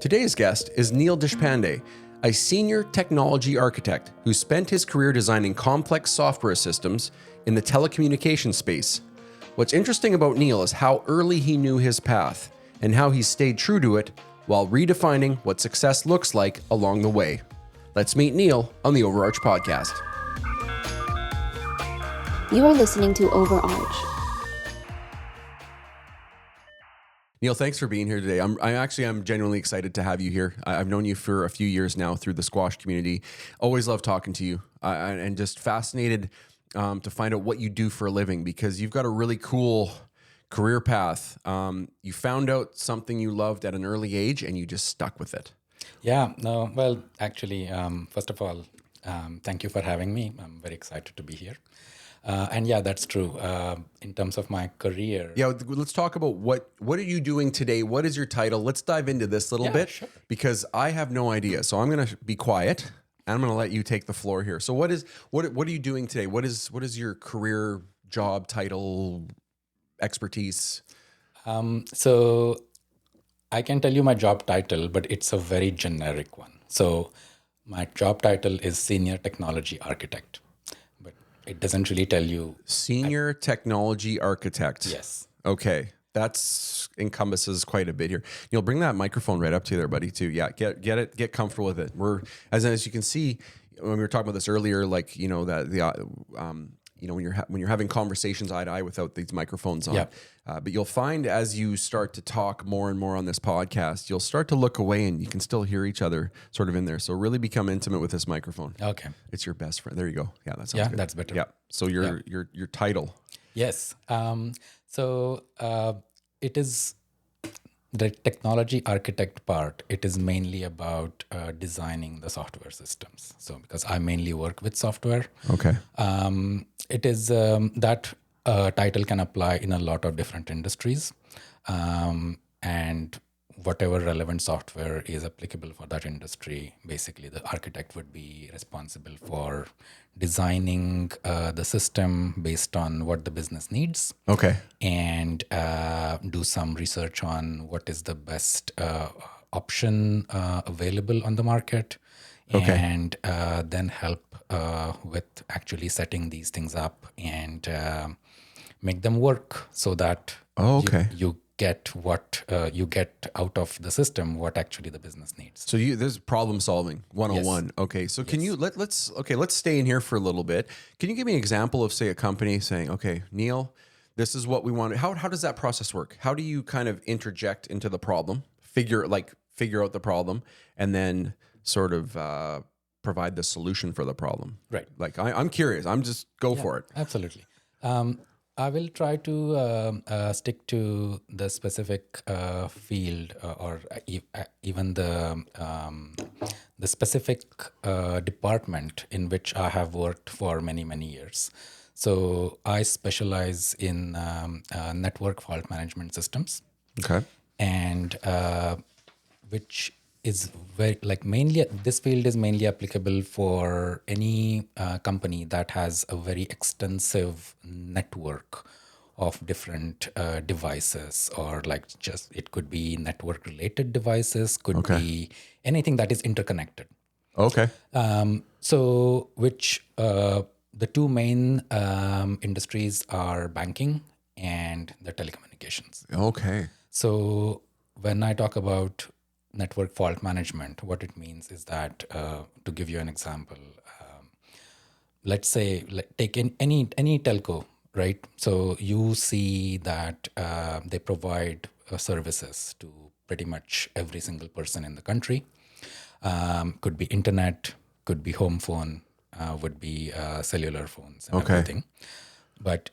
Today's guest is Neel Deshpande, a senior technology architect who spent his career designing complex software systems in the telecommunications space. What's interesting about Neel is how early he knew his path and how he stayed true to it while redefining what success looks like along the way. Let's meet Neel on the OverArch podcast. You are listening to OverArch. Neel, thanks for being here today. I'm genuinely excited to have you here. I've known you for a few years now through the squash community. Always love talking to you and just fascinated to find out what you do for a living because you've got a really cool career path. You found out something you loved at an early age and you just stuck with it. Yeah, no, well, actually, first of all, thank you for having me. I'm very excited to be here. And yeah, that's true. In terms of my career. Yeah, let's talk about what are you doing today? What is your title? Let's dive into this a little bit sure. because I have no idea. So I'm going to be quiet and I'm going to let you take the floor here. So what are you doing today? What is your career, job, title, expertise? So I can tell you my job title, but it's a very generic one. So my job title is Senior Technology Architect. It doesn't really tell you. Senior technology architect. Yes. Okay. That's encompasses quite a bit here. You'll bring that microphone right up to you there, buddy, too. Yeah. Get comfortable with it. We're, as you can see, when we were talking about this earlier, like, you know, that when you're having conversations eye to eye without these microphones on. Yeah. But you'll find as you start to talk more and more on this podcast, you'll start to look away and you can still hear each other sort of in there. So really become intimate with this microphone. Okay. It's your best friend. There you go. Yeah, that sounds good. That's better. Yeah. So your title. Yes. It is the technology architect part. It is mainly about designing the software systems. So because I mainly work with software. Okay. It is that title can apply in a lot of different industries, and whatever relevant software is applicable for that industry, basically the architect would be responsible for designing the system based on what the business needs. Okay. And do some research on what is the best option available on the market. Okay. And then help with actually setting these things up and make them work so that you get what you get out of the system, what actually the business needs. So there's problem solving 101. Yes. Okay. So can you let's stay in here for a little bit. Can you give me an example of, say, a company saying, okay, Neel, this is what we want. How does that process work? How do you kind of interject into the problem, figure out the problem, and then sort of provide the solution for the problem? Right. Like I'm curious. I'm just go for it. Absolutely. I will try to stick to the specific field or even the specific department in which I have worked for many, many years. So I specialize in network fault management systems. Okay. And which is very mainly this field is mainly applicable for any company that has a very extensive network of different devices, or it could be network related devices, could be anything that is interconnected. Okay. So which the two main industries are banking and the telecommunications. Okay. So when I talk about network fault management, what it means is that, to give you an example, let's say, take any telco, right? So you see that they provide services to pretty much every single person in the country. Could be internet, could be home phone, would be cellular phones and everything. But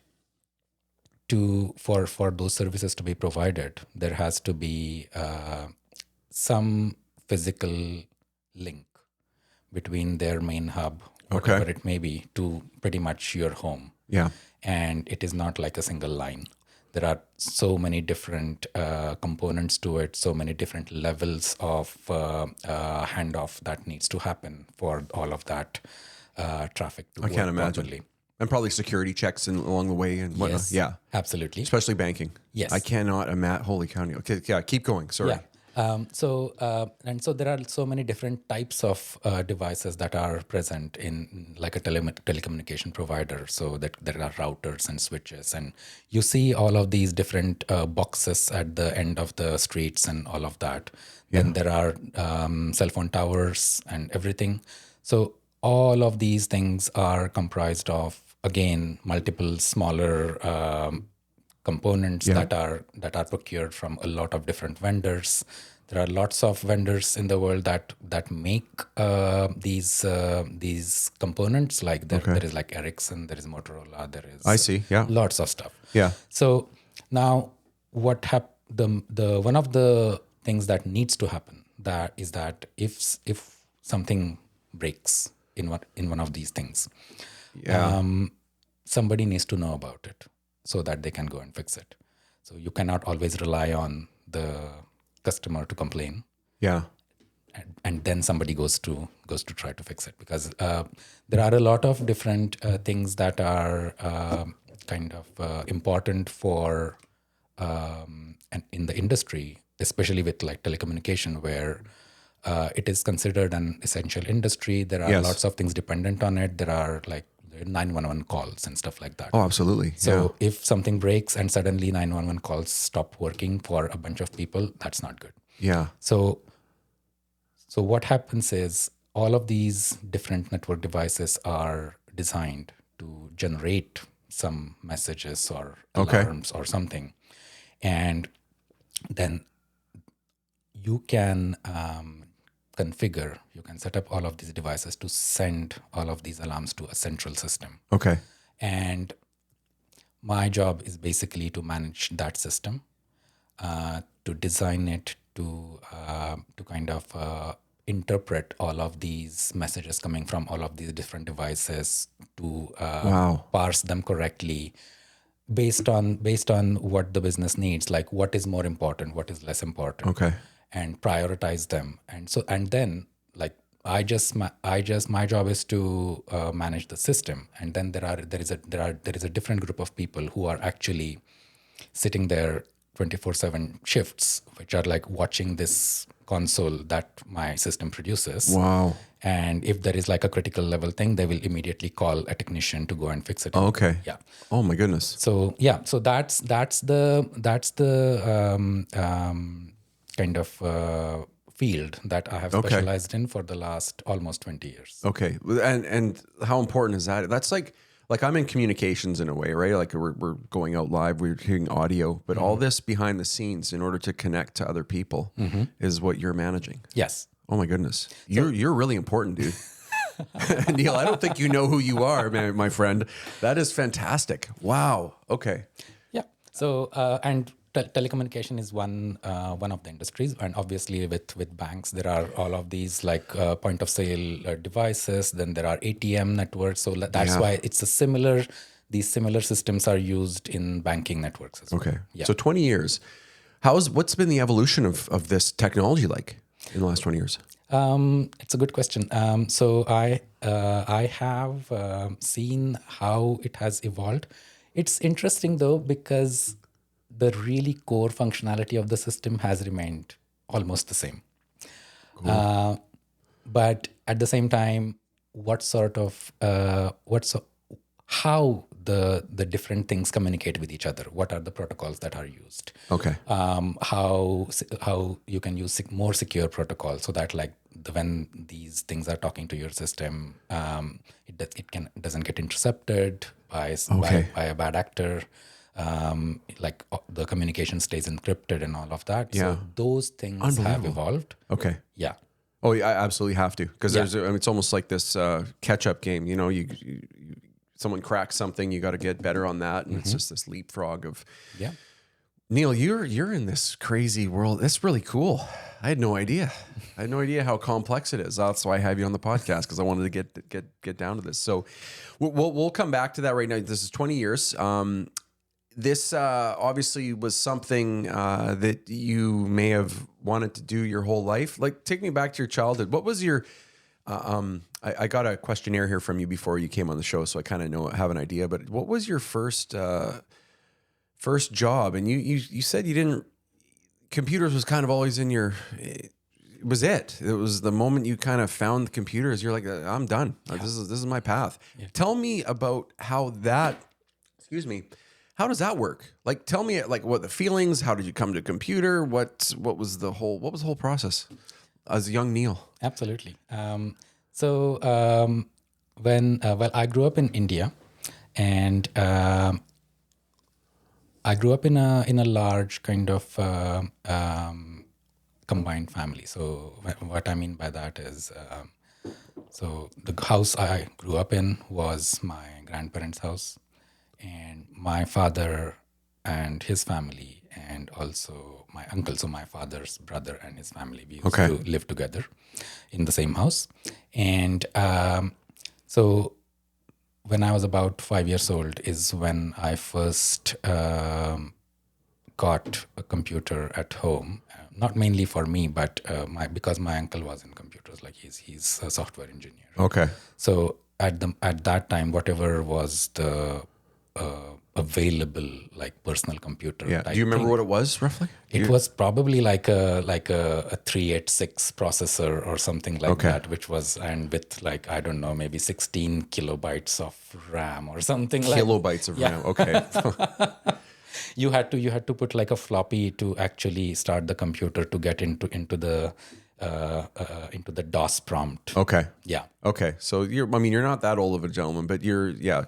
for those services to be provided, there has to be some physical link between their main hub, whatever it may be, to pretty much your home. Yeah. And it is not like a single line. There are so many different components to it, so many different levels of handoff that needs to happen for all of that traffic to work can't imagine. properly. And probably security checks along the way and whatnot. Yes, Yeah. absolutely. Especially banking. Yes. I cannot imagine. Holy cow. Okay, yeah, keep going. Sorry. Yeah. So there are so many different types of devices that are present in like a telecommunication provider. So that there are routers and switches, and you see all of these different boxes at the end of the streets and all of that. Then there are cell phone towers and everything. So all of these things are comprised of, again, multiple smaller components that are procured from a lot of different vendors. There are lots of vendors in the world that make these components. Like there is like Ericsson, there is Motorola, there is I see. Yeah. lots of stuff. Yeah. So now the one of the things that needs to happen that is that if something breaks in one of these things, somebody needs to know about it so that they can go and fix it. So you cannot always rely on the customer to complain, Yeah. and then somebody goes to try to fix it, because there are a lot of different things that are kind of important for and in the industry, especially with like telecommunication, where it is considered an essential industry. There are lots of things dependent on it. There are like 911 calls and stuff like that. Oh, absolutely. So if something breaks and suddenly 911 calls stop working for a bunch of people, that's not good. Yeah. So what happens is all of these different network devices are designed to generate some messages or alarms or something. And then you can you can set up all of these devices to send all of these alarms to a central system. Okay. And my job is basically to manage that system, to design it, to kind of interpret all of these messages coming from all of these different devices, to parse them correctly based on what the business needs, like what is more important, what is less important. Okay. And prioritize them. And then like my job is to manage the system. And then there is a different group of people who are actually sitting there 24/7 shifts, which are like watching this console that my system produces. Wow. And if there is like a critical level thing, they will immediately call a technician to go and fix it. Okay. Yeah. Oh my goodness. So yeah, so that's the kind of field that I have specialized in for the last almost 20 years. Okay. And how important is that? That's like I'm in communications in a way, right? Like we're going out live, we're hearing audio, but all this behind the scenes in order to connect to other people is what you're managing. Yes. Oh my goodness. You're really important, dude. Neel, I don't think you know who you are, man, my friend. That is fantastic. Wow. Okay. Yeah. So and telecommunication is one of the industries, and obviously with banks there are all of these like point of sale devices. Then there are ATM networks. So that's why these similar systems are used in banking networks as well. Okay. Yeah. So 20 years. What's been the evolution of this technology like in the last 20 years? It's a good question. So I have seen how it has evolved. It's interesting though, because the really core functionality of the system has remained almost the same. Cool. But at the same time, how the different things communicate with each other? What are the protocols that are used? Okay. How you can use more secure protocols so that like when these things are talking to your system, it doesn't get intercepted by a bad actor. Like the communication stays encrypted and all of that. Yeah. So those things have evolved. Okay. Yeah. Oh, I absolutely have to, because it's almost like this catch-up game. You know, you someone cracks something, you got to get better on that, and it's just this leapfrog of. Yeah. Neel, you're in this crazy world. It's really cool. I had no idea. I had no idea how complex it is. That's why I have you on the podcast, because I wanted to get down to this. So we'll come back to that right now. This is 20 years. This obviously was something that you may have wanted to do your whole life. Like, take me back to your childhood. What was your... I got a questionnaire here from you before you came on the show, so I kind of have an idea. But what was your first job? And you said you didn't computers was kind of always in your. It was it. It was the moment you kind of found the computers. You're like, I'm done. This is my path. Yeah. Tell me about how that. Excuse me. How does that work? Like, tell me, like, what the feelings? How did you come to computer? What was the whole process as a young Neel? Absolutely. When I grew up in India, and I grew up in a large kind of combined family. So what I mean by that is, so the house I grew up in was my grandparents' house, and my father and his family, and also my uncle, so my father's brother and his family, we used to live together in the same house. And so when I was about 5 years old is when I first got a computer at home. Not mainly for me, but because my uncle was in computers, like he's a software engineer. Okay. So at that time, whatever was the available like personal computer. Yeah. Do you remember what it was roughly? It was probably like a 386 processor or something like that, which was, and with like, I don't know, maybe 16 kilobytes of RAM or something like. Kilobytes of RAM. Okay. You had to put like a floppy to actually start the computer to get into the DOS prompt. Okay. Yeah. Okay. So you're not that old of a gentleman, but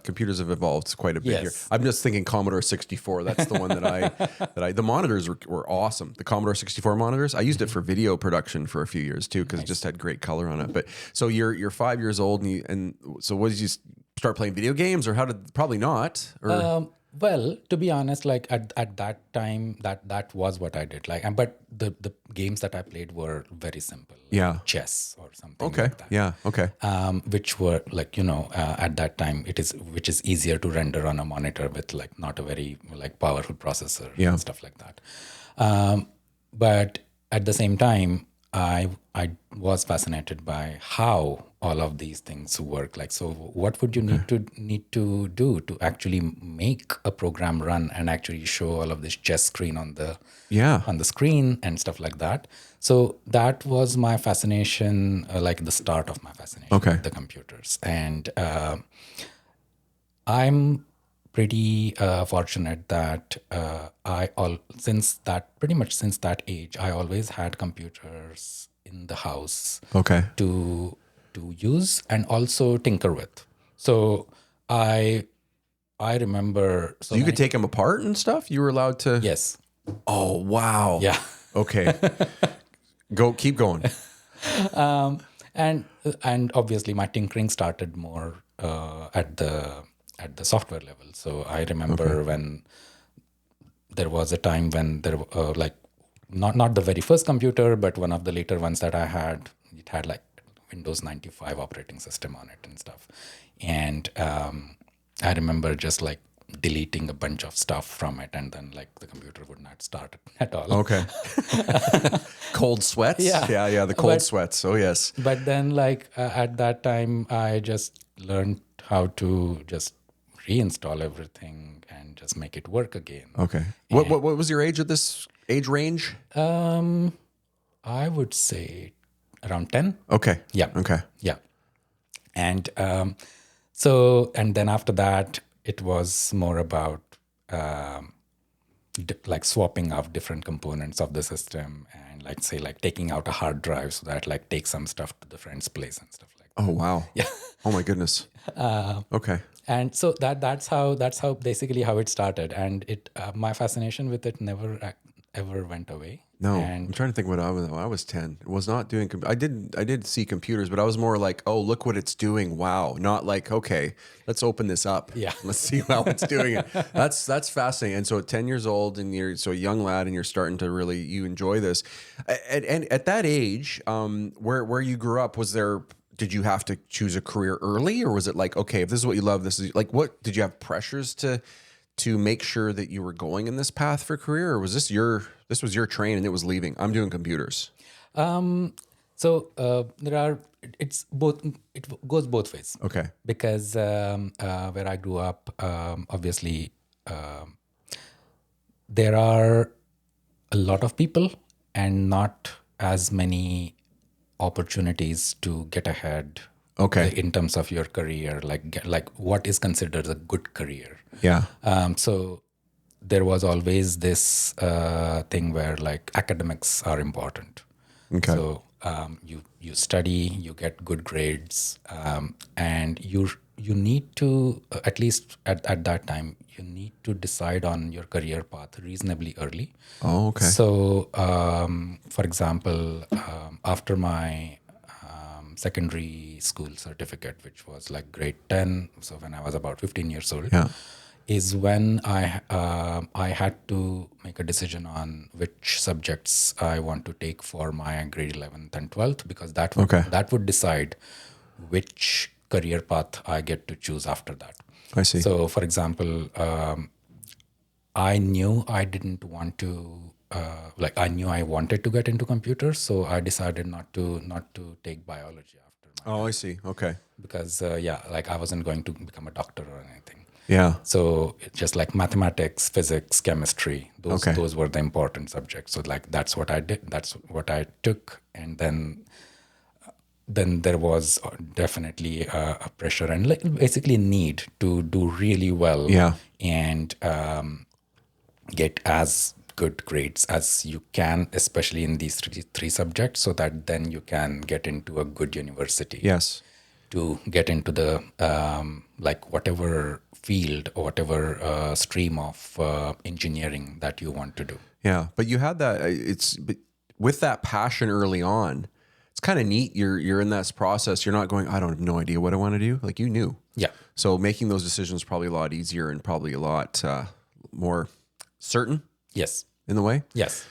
computers have evolved quite a bit here. Yes. I'm just thinking Commodore 64. That's the one the monitors were awesome. The Commodore 64 monitors. I used it for video production for a few years too, because it just had great color on it. But so you're 5 years old and so what did you start playing video games, or probably not? Or Well, to be honest, like at that time, that was what I did. Like, but the games that I played were very simple. Like Yeah. chess or something. okay. Like that. Yeah. Okay. Which were like, at that time which is easier to render on a monitor with like not a very like powerful processor and stuff like that. But at the same time, I was fascinated by how all of these things work. Like, so what would you need to do to actually make a program run and actually show all of this chess screen on the screen and stuff like that. So that was my fascination, like the start of my fascination with the computers. And I'm pretty fortunate that since that age, I always had computers in the house to use and also tinker with. So I remember. So you could take them apart and stuff? You were allowed to? Yes. Oh, wow. Yeah. Okay. Keep going. And obviously my tinkering started more at the software level. So I remember when there was a time when there like not the very first computer, but one of the later ones that I had, it had like Windows 95 operating system on it and stuff. And I remember just like deleting a bunch of stuff from it, and then like the computer would not start at all. Okay. Cold sweats? Yeah, the cold sweats. Oh, yes. But then like at that time, I just learned how to just reinstall everything and just make it work again. Okay. What was your age at this age range? I would say around 10. Okay. Yeah. Okay. Yeah. And and then after that, it was more about like swapping out different components of the system, and like say like taking out a hard drive so that like take some stuff to the friend's place and stuff like that. Oh, wow. Yeah. Oh my goodness. Okay. And so that's how basically how it started, and it my fascination with it never ever went away. No, And I'm trying to think what I was 10. I was not doing, I did see computers, but I was more like, oh, look what it's doing. Wow. Not like, okay, let's open this up. Yeah. Let's see how it's doing it. That's fascinating. And so at 10 years old and you're so a young lad and you're starting to really, you enjoy this. And at that age, where you grew up, did you have to choose a career early, or was it like, okay, if this is what you love, this is like, what, did you have pressures to make sure that you were going in this path for career, or was this was your train and it was leaving? I'm doing computers. So it's both. It goes both ways. Okay. Because where I grew up, obviously, there are a lot of people and not as many opportunities to get ahead. Okay. In terms of your career, like what is considered a good career. Yeah. So there was always this thing where like academics are important. Okay. So you study, you get good grades, and you need to at least at that time you need to decide on your career path reasonably early. Oh, okay. So for example, after my secondary school certificate, which was like grade 10, so when I was about 15 years old, Yeah. is when I had to make a decision on which subjects I want to take for my grade 11th and 12th, because that would decide which career path I get to choose after that. I see. So, for example, I knew I didn't want to. I knew I wanted to get into computers, so I decided not to take biology after my Oh, I see. Okay. because like I wasn't going to become a doctor or anything. Yeah. So it's just like mathematics, physics, chemistry, Okay. those were the important subjects. So like that's what I did. That's what I took, and then there was definitely a pressure and basically need to do really well. Yeah. And get as good grades as you can, especially in these three subjects, so that then you can get into a good university. Yes. To get into the like whatever field or whatever stream of engineering that you want to do. Yeah. But you had that. But with that passion early on. It's kind of neat. You're in this process. You're not going, I don't have no idea what I want to do. Like you knew. Yeah. So making those decisions probably a lot easier and probably a lot more certain Yes. in the way. Yes.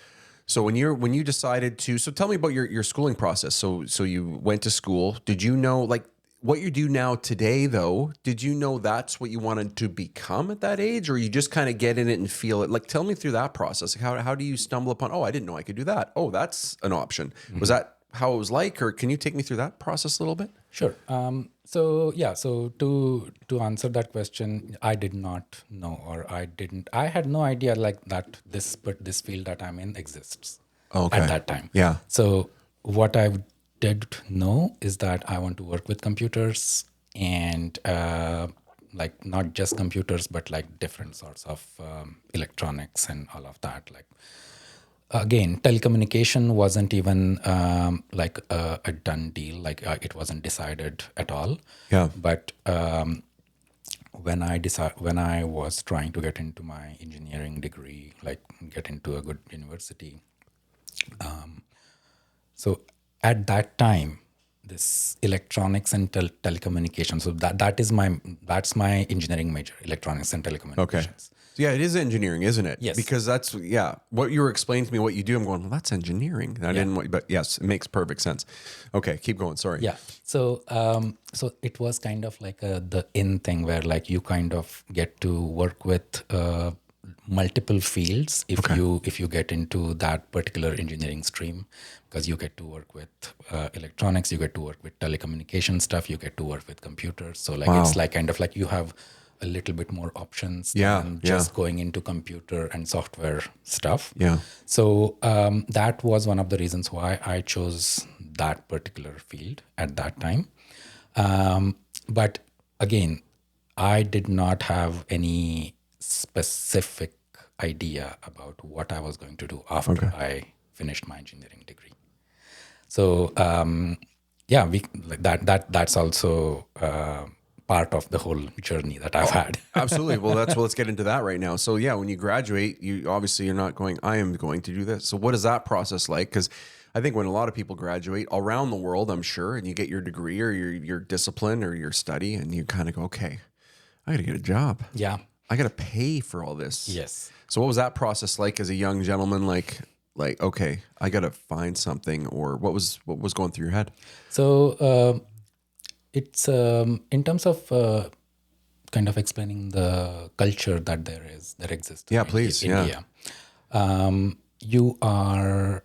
So when you decided to, so tell me about your schooling process. So you went to school. Did you know like what you do now today though? Did you know that's what you wanted to become at that age, or you just kind of get in it and feel it? Like tell me through that process. Like how do you stumble upon? Oh, I didn't know I could do that. Oh, that's an option. Mm-hmm. Was that how it was like, or can you take me through that process a little bit? Sure. So to answer that question, I did not know, or I had no idea like that this field that I'm in exists at that time. Yeah. So what I did know is that I want to work with computers, and like not just computers, but like different sorts of electronics and all of that. Like again, telecommunication wasn't even like a done deal. Like it wasn't decided at all. Yeah. But when I was trying to get into my engineering degree, like get into a good university, so at that time, this electronics and telecommunications. So that's my engineering major, electronics and telecommunications. Okay. Yeah, it is engineering, isn't it? Yes. Because that's, what you were explaining to me, what you do, I'm going, well, that's engineering. I didn't, but yes, it makes perfect sense. Okay, keep going. Sorry. Yeah. So so it was kind of like the in thing where like you kind of get to work with multiple fields if you get into that particular engineering stream, because you get to work with electronics, you get to work with telecommunication stuff, you get to work with computers. So like it's like kind of like you have a little bit more options than just going into computer and software stuff. Yeah. So that was one of the reasons why I chose that particular field at that time. But again, I did not have any specific idea about what I was going to do after I finished my engineering degree. So that's also part of the whole journey that I've had. Absolutely. Well, let's get into that right now. So when you graduate, you're not going, I am going to do this. So what is that process like? Because I think when a lot of people graduate around the world, I'm sure, and you get your degree or your discipline or your study, and you kind of go, okay, I got to get a job. Yeah. I got to pay for all this. Yes. So what was that process like as a young gentleman? Like, okay, I got to find something, or what was going through your head? So it's in terms of kind of explaining the culture that there exists. Yeah, please. In India. You are,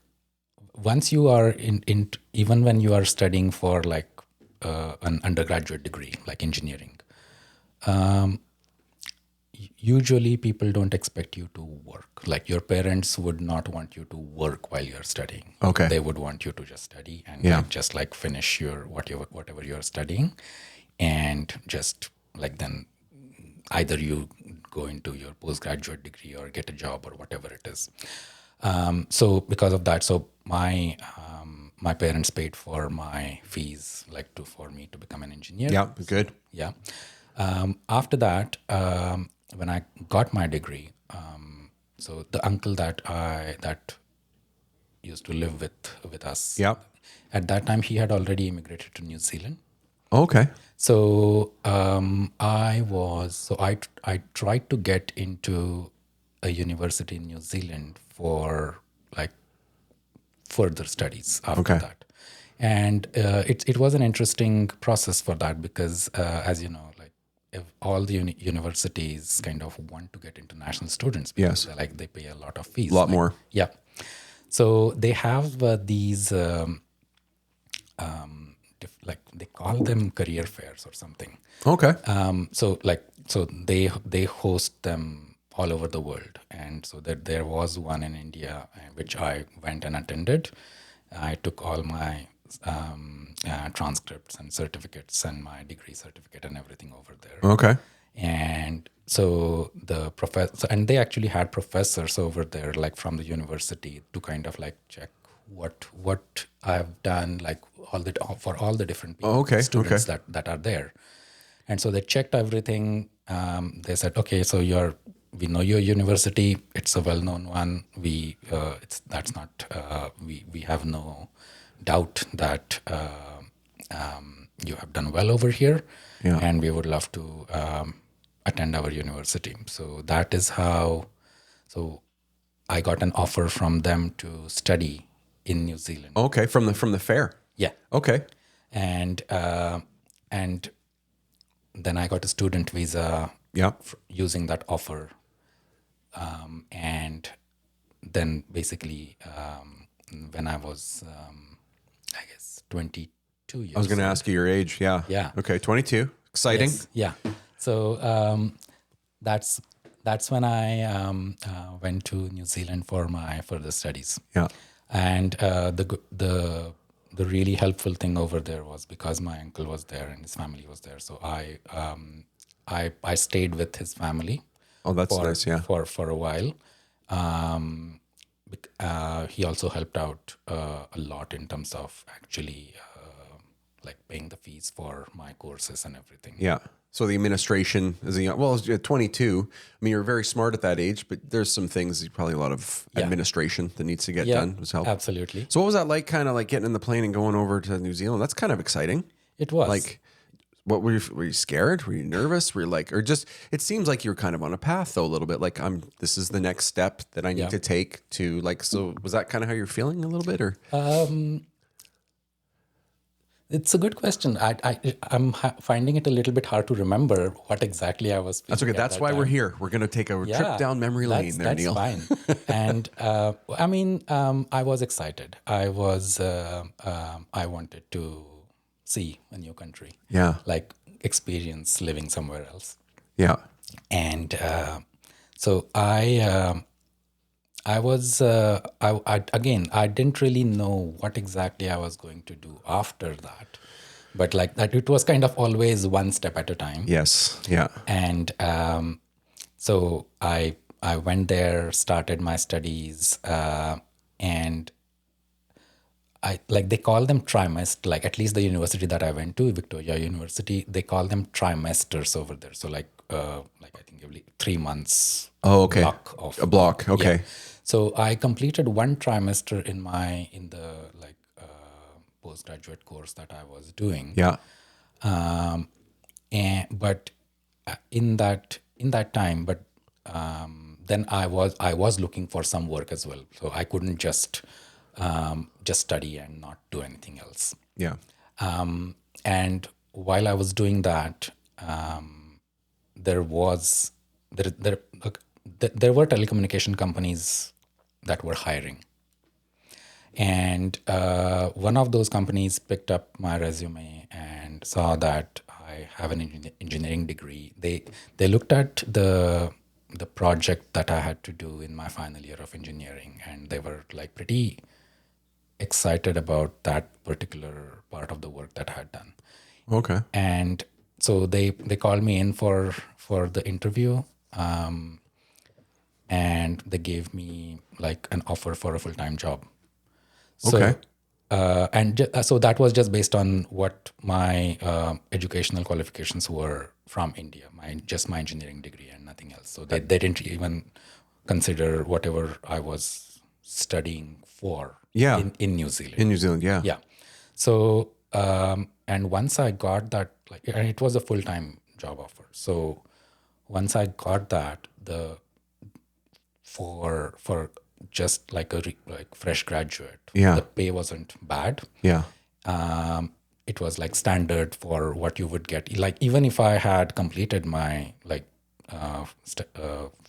once you are in even when you are studying for like an undergraduate degree, like engineering, usually people don't expect you to work. Like your parents would not want you to work while you're studying. Okay. They would want you to just study and Yeah. like, just like finish your whatever you're studying, and just like then either you go into your postgraduate degree or get a job or whatever it is. So because of that, so my parents paid for my fees, like for me to become an engineer. Yeah, good. Yeah. After that, when I got my degree, so the uncle that used to live with us. Yeah. At that time, he had already immigrated to New Zealand. Okay. So I tried to get into a university in New Zealand for like further studies after Okay. that, and it was an interesting process for that because as you know, like if all the universities kind of want to get international students because Yes. they pay a lot of fees, A lot like, more. yeah. So they have these. Like they call them career fairs or something. Okay. So they host them all over the world, and so there was one in India which I went and attended. I took all my transcripts and certificates and my degree certificate and everything over there. Okay. And so the professor, and they actually had professors over there, like from the university, to kind of like check what I've done, like for all the different people, Okay, students okay. that are there. And so they checked everything. They said, okay, so we know your university. It's a well-known one. We have no doubt that you have done well over here, Yeah. and we would love to attend our university. So that is how. So I got an offer from them to study in New Zealand. Okay. From the fair. Yeah, Okay. and then I got a student visa Yeah. using that offer, and then basically when I was I guess 22 years. I was going to ask you your age. Yeah. Yeah. Okay. 22. Exciting. Yes, yeah. So that's when I went to New Zealand for my further studies. Yeah. And the really helpful thing over there was because my uncle was there and his family was there. So I stayed with his family. Oh, that's nice. Yeah. For a while. He also helped out a lot in terms of actually like paying the fees for my courses and everything. Yeah. So the administration is at 22. I mean, you're very smart at that age, but there's some things, probably a lot of administration that needs to get done. Was helpful. Absolutely. So what was that like? Kind of like getting in the plane and going over to New Zealand. That's kind of exciting. It was Like, what were you scared? Were you nervous? Were you like, or just? It seems like you're kind of on a path though, a little bit. Like this is the next step that I need to take to like. So was that kind of how you're feeling a little bit, or? It's a good question. I'm finding it a little bit hard to remember what exactly I was feeling. That's okay. That's why we're here. We're going to take a trip down memory lane there, Neel. That's fine. And I mean, I was excited. I wanted to see a new country. Yeah. Like experience living somewhere else. Yeah. And so I didn't really know what exactly I was going to do after that, but like that, it was kind of always one step at a time. Yes. Yeah. And so I went there, started my studies, and they call them trimester. Like at least the university that I went to, Victoria University, they call them trimesters over there. So like I think every 3 months. Oh, okay. A block. Okay. Yeah. So I completed one trimester in the postgraduate course that I was doing. Yeah. But in that time, but then I was looking for some work as well. So I couldn't just study and not do anything else. Yeah. And while I was doing that, there were telecommunication companies that were hiring. And one of those companies picked up my resume and saw that I have an engineering degree. They looked at the project that I had to do in my final year of engineering, and they were like pretty excited about that particular part of the work that I had done. Okay. And so they called me in for the interview, and they gave me like an offer for a full-time job. So, Okay. So that was just based on what my educational qualifications were from India, my engineering degree and nothing else. So they didn't even consider whatever I was studying for Yeah. in New Zealand. In New Zealand, yeah. Yeah. So, and once I got that, like, and it was a full-time job offer. So once I got that, for just like like fresh graduate, Yeah. the pay wasn't bad. Yeah. It was like standard for what you would get. Like even if I had completed my like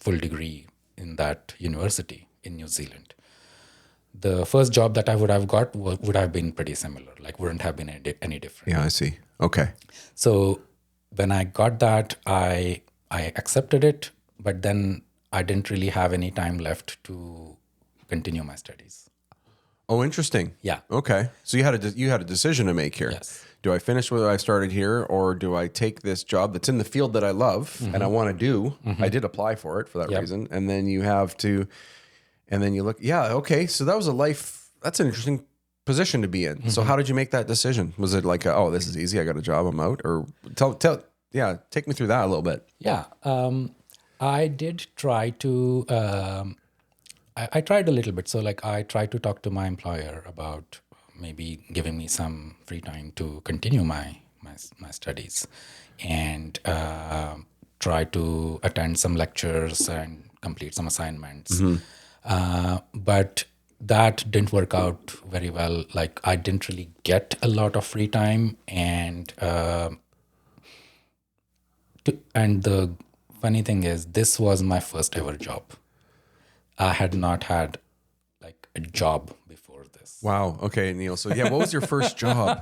full degree in that university in New Zealand, the first job that I would have got would have been pretty similar. Like wouldn't have been any different. Yeah, I see. Okay. So when I got that, I accepted it, but then I didn't really have any time left to continue my studies. Oh, interesting. Yeah. Okay. So you had a decision to make here. Yes. Do I finish what I started here, or do I take this job that's in the field that I love and I want to do? I did apply for it for that reason. And then you have to, and then you look, yeah, okay. So that was that's an interesting position to be in. So how did you make that decision? Was it like, oh, this is easy, I got a job, I'm out? Or take me through that a little bit. Yeah. I did try to, I tried a little bit. So like I tried to talk to my employer about maybe giving me some free time to continue my studies, and try to attend some lectures and complete some assignments. But that didn't work out very well. Like I didn't really get a lot of free time, and the funny thing is, this was my first ever job. I had not had like a job before this. Wow. Okay, Neel. So yeah, what was your first job?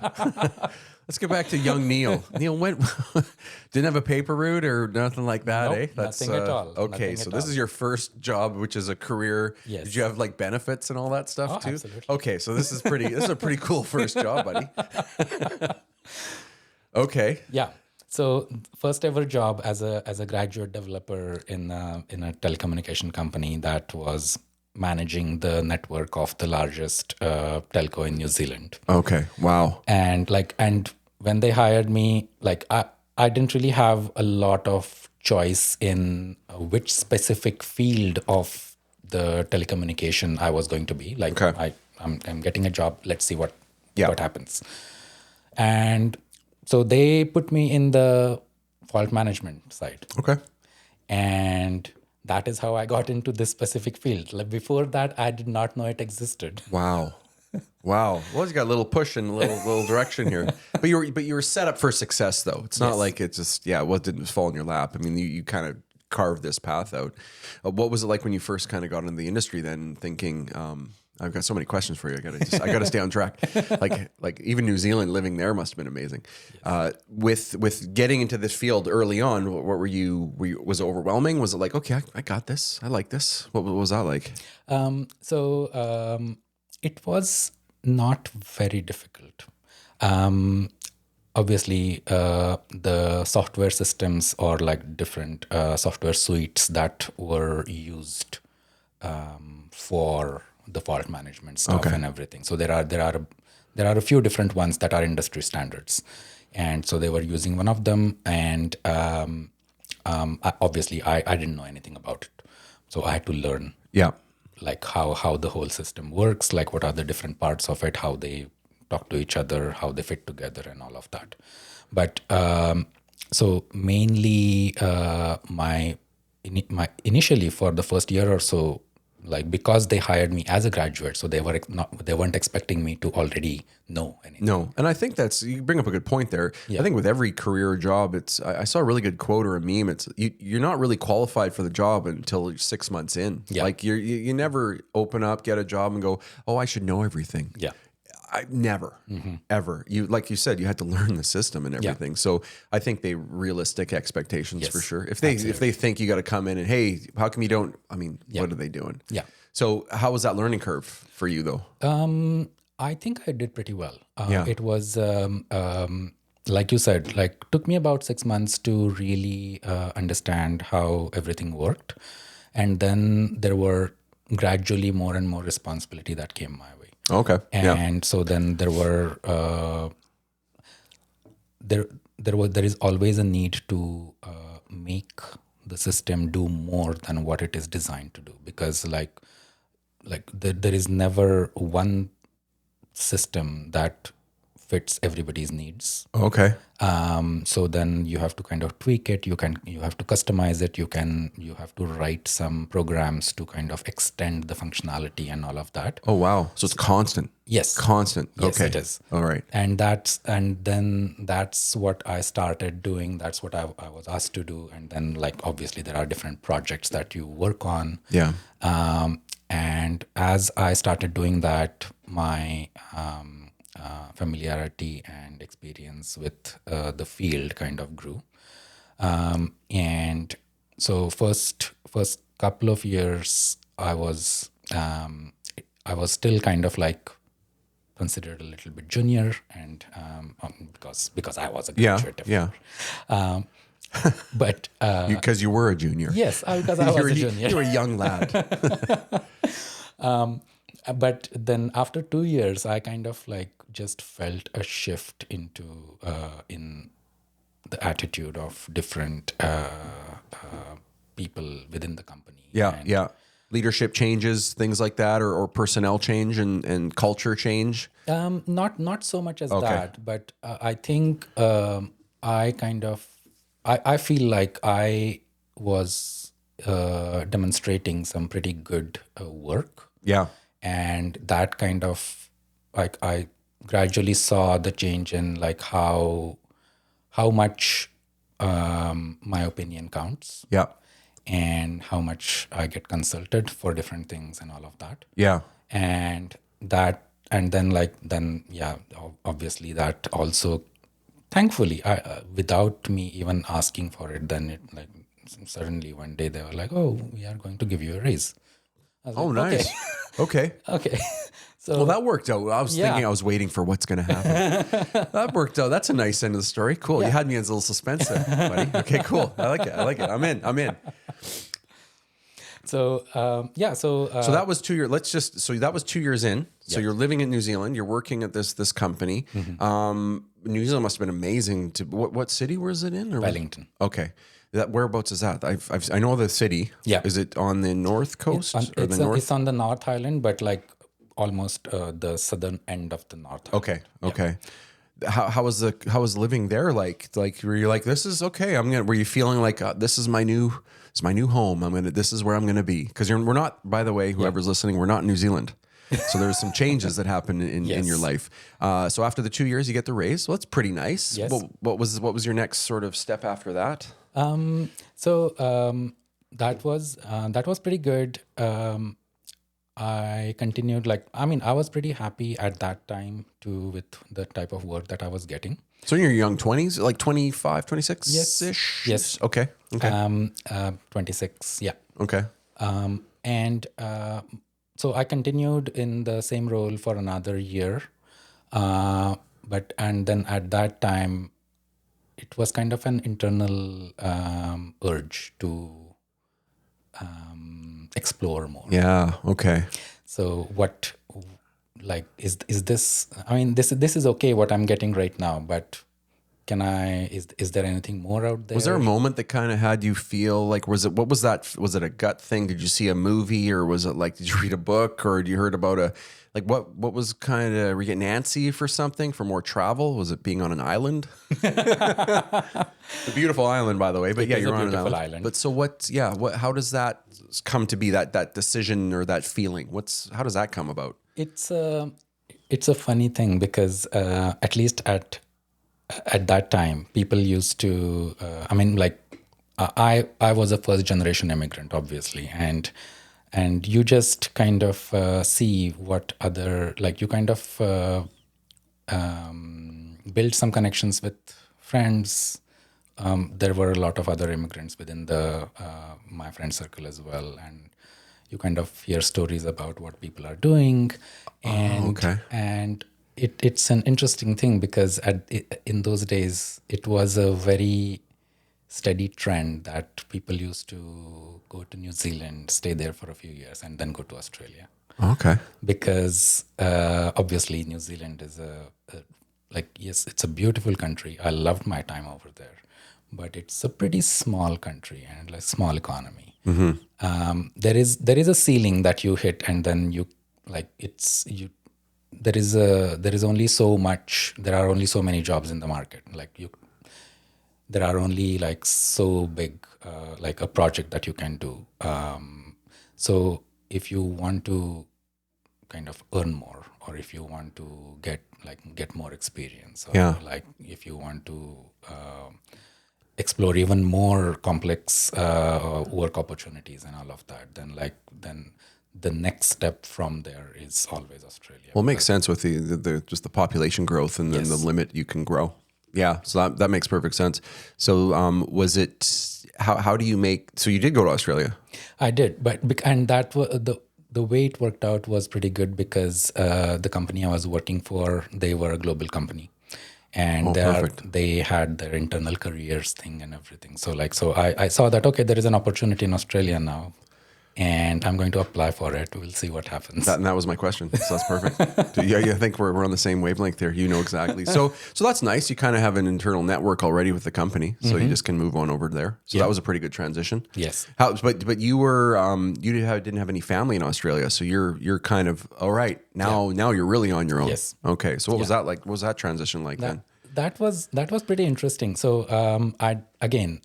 Let's get back to young Neel. Neel didn't have a paper route or nothing like that, Nope, eh? nothing at all. Okay, Nothing so at this all. is your first job, which is a career. Yes. Did you have like benefits and all that stuff Oh, too? absolutely. Okay, so this is a pretty cool first job, buddy. Okay. Yeah. So first ever job as a graduate developer in a telecommunication company that was managing the network of the largest telco in New Zealand. Okay. Wow. And when they hired me, like I didn't really have a lot of choice in which specific field of the telecommunication I was going to be. Like Okay. I'm getting a job. Let's see what Yeah. happens. And so they put me in the fault management side. Okay. And that is how I got into this specific field. Like before that, I did not know it existed. Wow. Wow. Well, you got a little push in a little direction here, but you were set up for success though. It's not Yes. like it just what didn't fall in your lap. I mean, you kind of carved this path out. What was it like when you first kind of got into the industry? Then thinking, I've got so many questions for you. I gotta stay on track. Like even New Zealand, living there must have been amazing. Yes. With getting into this field early on, what were you? Was it overwhelming? Was it like, okay, I got this. I like this. What was that like? It was not very difficult. Obviously, the software systems or like different software suites that were used for the fault management stuff and everything. So there are a few different ones that are industry standards, and so they were using one of them. And obviously, I didn't know anything about it, so I had to learn. Yeah. Like how the whole system works, like what are the different parts of it, how they talk to each other, how they fit together, and all of that. But so mainly my initially for the first year or so, like because they hired me as a graduate, so they weren't expecting me to already know anything. No, and I think you bring up a good point there. Yeah. I think with every career job, I saw a really good quote or a meme. It's you're not really qualified for the job until you're 6 months in. Yeah. Like you never open up, get a job, and go, oh, I should know everything. Yeah. I never, ever. You like you said, you had to learn the system and everything. So I think they realistic expectations for sure. If they think you got to come in and hey, how come you don't? I mean, what are they doing? Yeah. So how was that learning curve for you though? I think I did pretty well. Yeah. It was like you said, like took me about 6 months to really understand how everything worked, and then there were gradually more and more responsibility that came my way. Okay. And so then there were there is always a need to make the system do more than what it is designed to do, because there is never one system that fits everybody's needs. Okay. So then you have to kind of tweak it. You have to customize it. You have to write some programs to kind of extend the functionality and all of that. Oh wow. So it's constant. Yes. Constant. Yes, Okay. it is. All right. And then that's what I started doing. That's what I was asked to do. And then like obviously there are different projects that you work on. Yeah. And as I started doing that, my familiarity and experience with the field kind of grew. And so first couple of years, I was still kind of like considered a little bit junior, and because I was a graduate. Yeah. But Because you were a junior. yes, because I was a junior. You were a young lad. But then after 2 years, I kind of like just felt a shift into in the attitude of different people within the company. Yeah. And Yeah. Leadership changes, things like that, or personnel change and culture change. Not so much as that, but I think I feel like I was demonstrating some pretty good work. Yeah. And that kind of like I gradually saw the change in like how much my opinion counts, Yeah. and how much I get consulted for different things and all of that. Yeah. And then obviously that also, thankfully, without me even asking for it, then it like suddenly one day they were like, oh, we are going to give you a raise. I was Oh, like, nice. Okay. okay. So Well, that worked out. I was thinking I was waiting for what's going to happen. That worked out. That's a nice end of the story. Cool. You had me as a little suspense there, buddy. Okay, cool. I like it. I'm in. So So that was 2 years. So that was 2 years in. So you're living in New Zealand. You're working at this company. New Zealand must have been amazing. What city was it in? Or Wellington. Okay. Whereabouts is that? I know the city. Yeah. Is it on the north coast or the north? It's on the North Island, but like almost the southern end of the North Island. Okay. How was living there like? Like were you like, this is okay? Were you feeling like this is my new home? This is where I'm gonna be, because we're not. By the way, whoever's listening, we're not in New Zealand. So there's some changes that happen in your life. So after the 2 years, you get the raise. Well, that's pretty nice. Yes. What was your next sort of step after that? That was pretty good. I continued I was pretty happy at that time too with the type of work that I was getting. So in your young 20s, like 25, 26-ish? Yes. Okay. 26, yeah. Okay. So I continued in the same role for another year. And then at that time, it was kind of an internal urge to explore more. Yeah. Okay. So is this? I mean, this is okay what I'm getting right now, but is there anything more out there? Was there a moment that kind of had you feel like, what was that? Was it a gut thing? Did you see a movie, or was it like, did you read a book, or you heard about what was kind of, were you getting antsy for something, for more travel? Was it being on an island? A beautiful island, by the way, but you're on an island. But so how does that come to be, that decision or that feeling? How does that come about? It's a funny thing because at least at that time, people used to. I was a first generation immigrant, obviously, and you just kind of see what other, you kind of built some connections with friends. There were a lot of other immigrants within the my friend circle as well, and you kind of hear stories about what people are doing, and it's an interesting thing because in those days it was a very steady trend that people used to go to New Zealand, stay there for a few years, and then go to Australia. Okay. Because obviously New Zealand is yes, it's a beautiful country. I loved my time over there, but it's a pretty small country and like small economy. There is a ceiling that you hit, and then you like it's you. There is only so much. There are only so many jobs in the market. There are only like so big like a project that you can do. So if you want to kind of earn more, or if you want to get more experience, or like if you want to explore even more complex work opportunities and all of that, then the next step from there is always Australia. Well, it makes sense with the just the population growth and then the limit you can grow. Yeah, so that makes perfect sense. So was it, how do you make, so you did go to Australia? I did, and that was the way it worked out was pretty good because the company I was working for, they were a global company. And they had their internal careers thing and everything. So I saw that, okay, there is an opportunity in Australia now, and I'm going to apply for it. We'll see what happens. That was my question. So that's perfect. Yeah, I think we're on the same wavelength there. You know exactly. So that's nice. You kind of have an internal network already with the company, so you just can move on over there. So that was a pretty good transition. Yes. But you were didn't have any family in Australia, so you're kind of all right now. Now you're really on your own. Yes. Okay. So what was that like? What was that transition like then? That was pretty interesting. So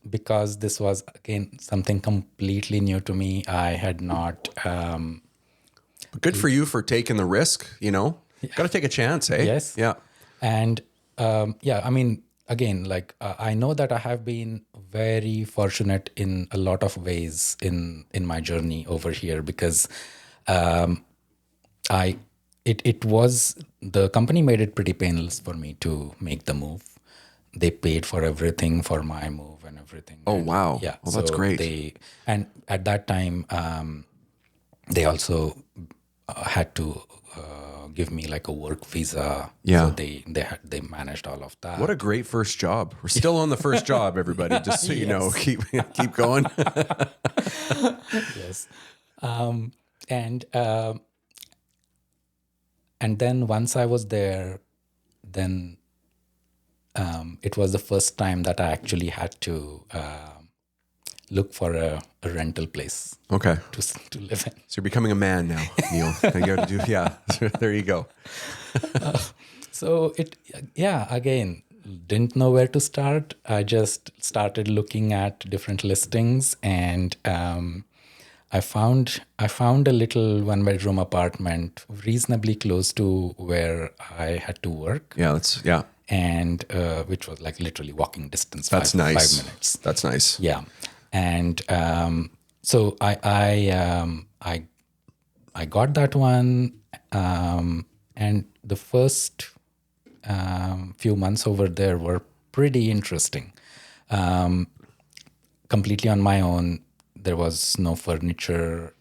because this was again something completely new to me, I had not. But good for you for taking the risk. You know, got to take a chance, eh? Yes. Yeah. And I mean, again, I know that I have been very fortunate in a lot of ways in my journey over here because It was, the company made it pretty painless for me to make the move. They paid for everything for my move and everything. Oh, wow. Yeah. Well, that's great. And at that time, they also had to give me like a work visa. Yeah. So they managed all of that. What a great first job. We're still on the first job, everybody, just so you know. Keep going. Yes. And then once I was there, then it was the first time that I actually had to look for a rental place. Okay. To live in. So you're becoming a man now, Neel. You got to do, yeah. There you go. So again, didn't know where to start. I just started looking at different listings, and I found a little 1-bedroom apartment reasonably close to where I had to work. Yeah, and which was like literally walking distance. That's nice. 5 minutes. That's nice. Yeah, and so I got that one, and the first few months over there were pretty interesting. Completely on my own. There was no furniture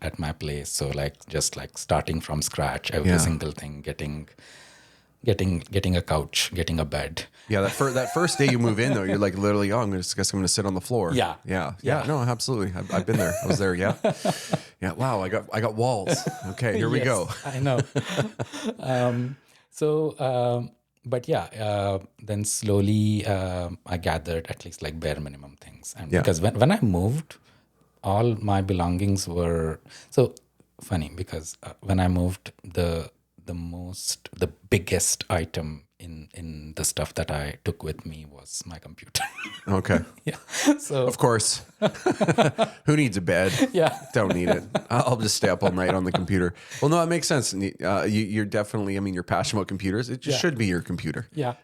at my place, so just starting from scratch, every single thing, getting a couch, getting a bed. Yeah, that first day you move in though, you're like literally, I'm going to sit on the floor. Yeah. No, absolutely. I've been there. I was there. Yeah, yeah. Wow, I got walls. Okay, here we go. I know. But then slowly I gathered at least like bare minimum things, and because when I moved, all my belongings were so funny because when I moved, the biggest item in the stuff that I took with me was my computer. Okay. Yeah. So of course, who needs a bed? Yeah. Don't need it. I'll just stay up all night on the computer. Well, no, it makes sense. You're definitely, you're passionate about computers. It just should be your computer. Yeah.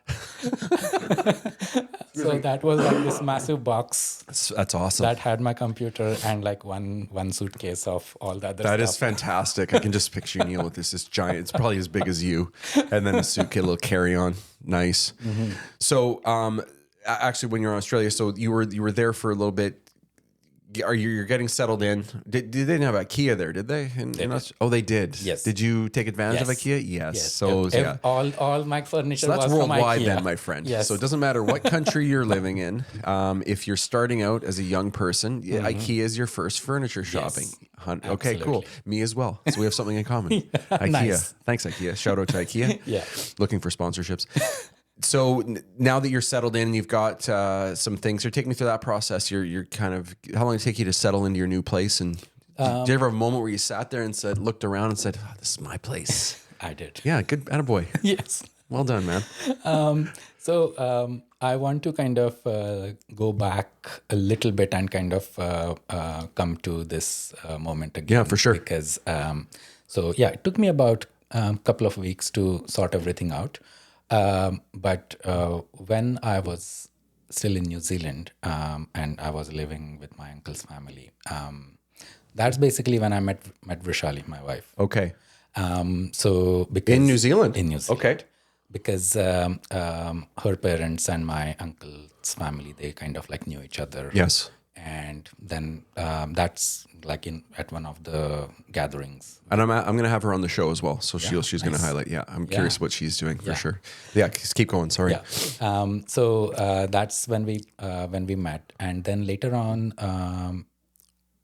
So that was like this massive box That's awesome. that had my computer and like one suitcase of all the other That stuff. is fantastic. I can just picture Neel with this giant. It's probably as big as you, and then a suitcase, a little carry-on. Nice. So, actually, when you're in Australia, so you were there for a little bit. You're getting settled in? They didn't have IKEA there, did they? Oh, they did. Yes. Did you take advantage of Yes. IKEA? Yes. Yes. So yeah. All my furniture So that's was from worldwide IKEA. then, my friend. Yes. So it doesn't matter what country you're living in. If you're starting out as a young person, IKEA is your first furniture shopping. Okay, cool. absolutely. Me as well. So we have something in common. IKEA. Nice. Thanks, IKEA. Shout out to IKEA. Yeah. Looking for sponsorships. So now that you're settled in and you've got some things, so take me through that process. You're kind of, how long did it take you to settle into your new place? And did you ever have a moment where you sat there and looked around and said, oh, this is my place? I did. Yeah, good. Attaboy. Yes. Well done, man. So I want to kind of go back a little bit and kind of come to this moment again. Yeah, for sure. Because, it took me about a couple of weeks to sort everything out. But when I was still in New Zealand and I was living with my uncle's family, that's basically when I met Vrishali, my wife. Okay. So because In New Zealand? In New Zealand. Okay. Because her parents and my uncle's family, they kind of like knew each other. Yes. And then that's like at one of the gatherings. And I'm going to have her on the show as well. So she's going to highlight. Yeah. I'm curious what she's doing for sure. Yeah. Just keep going. Sorry. Yeah. So that's when we met. And then later on,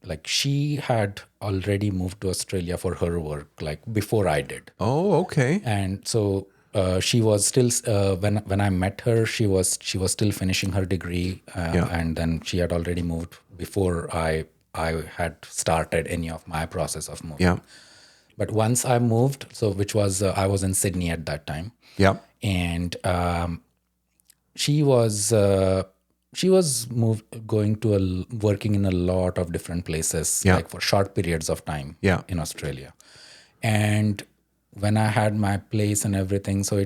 like she had already moved to Australia for her work, like before I did. Oh, okay. And so she was still when I met her, she was still finishing her degree, and then she had already moved before I had started any of my process of moving. Yeah. But once I moved, so which was I was in Sydney at that time. Yeah. And she was working in a lot of different places, like for short periods of time in Australia. And when I had my place and everything, so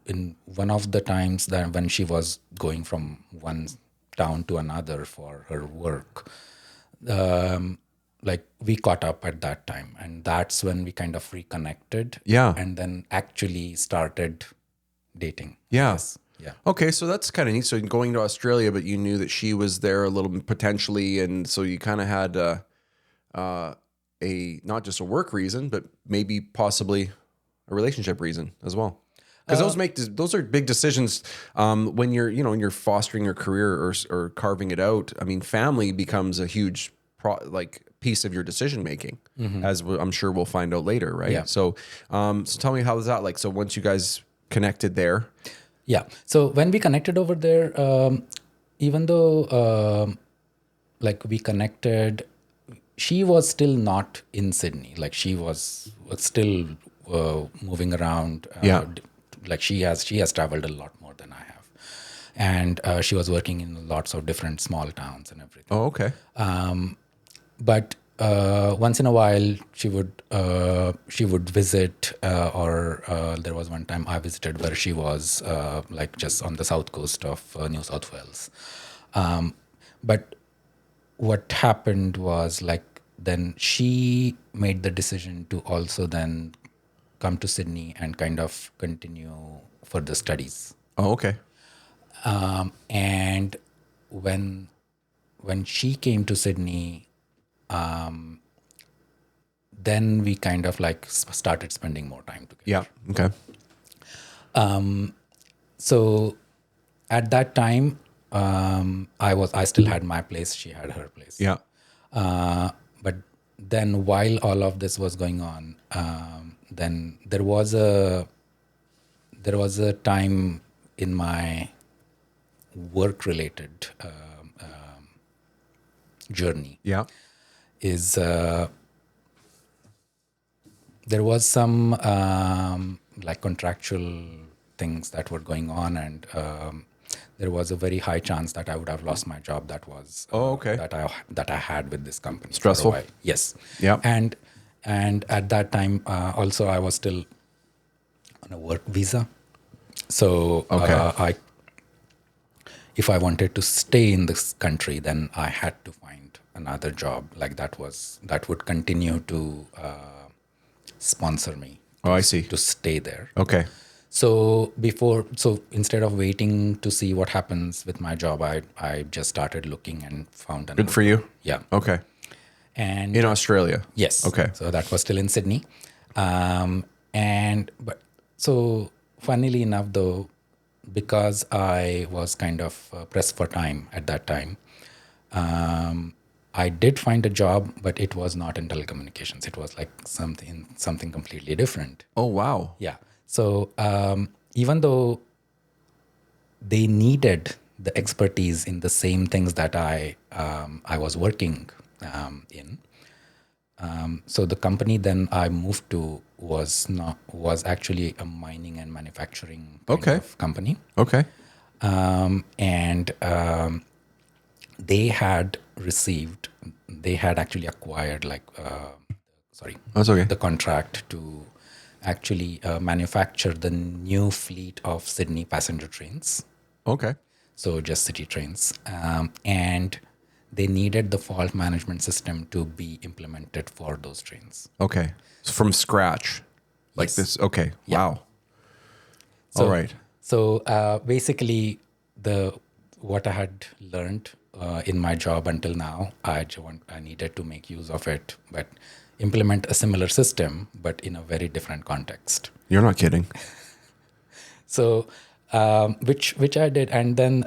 in one of the times that when she was going from one town to another for her work, like we caught up at that time, and that's when we kind of reconnected. Yeah. And then actually started dating. Yeah. Yes. Yeah. Okay, so that's kind of neat. So going to Australia, but you knew that she was there a little bit potentially, and so you kind of had a not just a work reason, but maybe possibly a relationship reason as well. Because those are big decisions when you're fostering your career or carving it out. I mean, family becomes a huge piece of your decision making, as I'm sure we'll find out later, right? Yeah. So tell me, how was that like? So once you guys connected there. Yeah. So when we connected over there, even though like we connected, she was still not in Sydney. Like she was still moving around. Like she has traveled a lot more than I have, and she was working in lots of different small towns and everything. Oh, okay. But once in a while, she would visit, or there was one time I visited where she was like just on the south coast of New South Wales. But what happened was like then she made the decision to also then come to Sydney and kind of continue further studies. Oh, okay. And when she came to Sydney, then we kind of like started spending more time together. Yeah. Okay. So at that time, I still had my place. She had her place. Yeah. But then while all of this was going on, then there was a time in my work-related journey. Yeah. Is there was some like contractual things that were going on, and there was a very high chance that I would have lost my job. That was okay. that I had with this company. Stressful. For a while. Yes. Yeah. And at that time, also I was still on a work visa, So Okay. if I wanted to stay in this country, then I had to find another job like that would continue to sponsor me Oh, I see. to stay there. Okay. So instead of waiting to see what happens with my job, I just started looking and found another. Good for you. Yeah. Okay. And In Australia. yes. Okay. So that was still in Sydney. But so funnily enough, though, because I was kind of pressed for time at that time, I did find a job, but it was not in telecommunications. It was like something completely different. Oh, wow. Yeah. So even though they needed the expertise in the same things that I was working in. So the company then I moved to was actually a mining and manufacturing kind Okay. of company, Okay. and they had actually acquired That's okay. the contract to actually manufacture the new fleet of Sydney passenger trains. Okay. So just city trains, and they needed the fault management system to be implemented for those trains. Okay. So from scratch. Like Yes. this. Okay. Yeah. Wow. So, All right. So basically, what I had learned in my job until now, I needed to make use of it, but implement a similar system, but in a very different context. You're not kidding. So, which I did, and then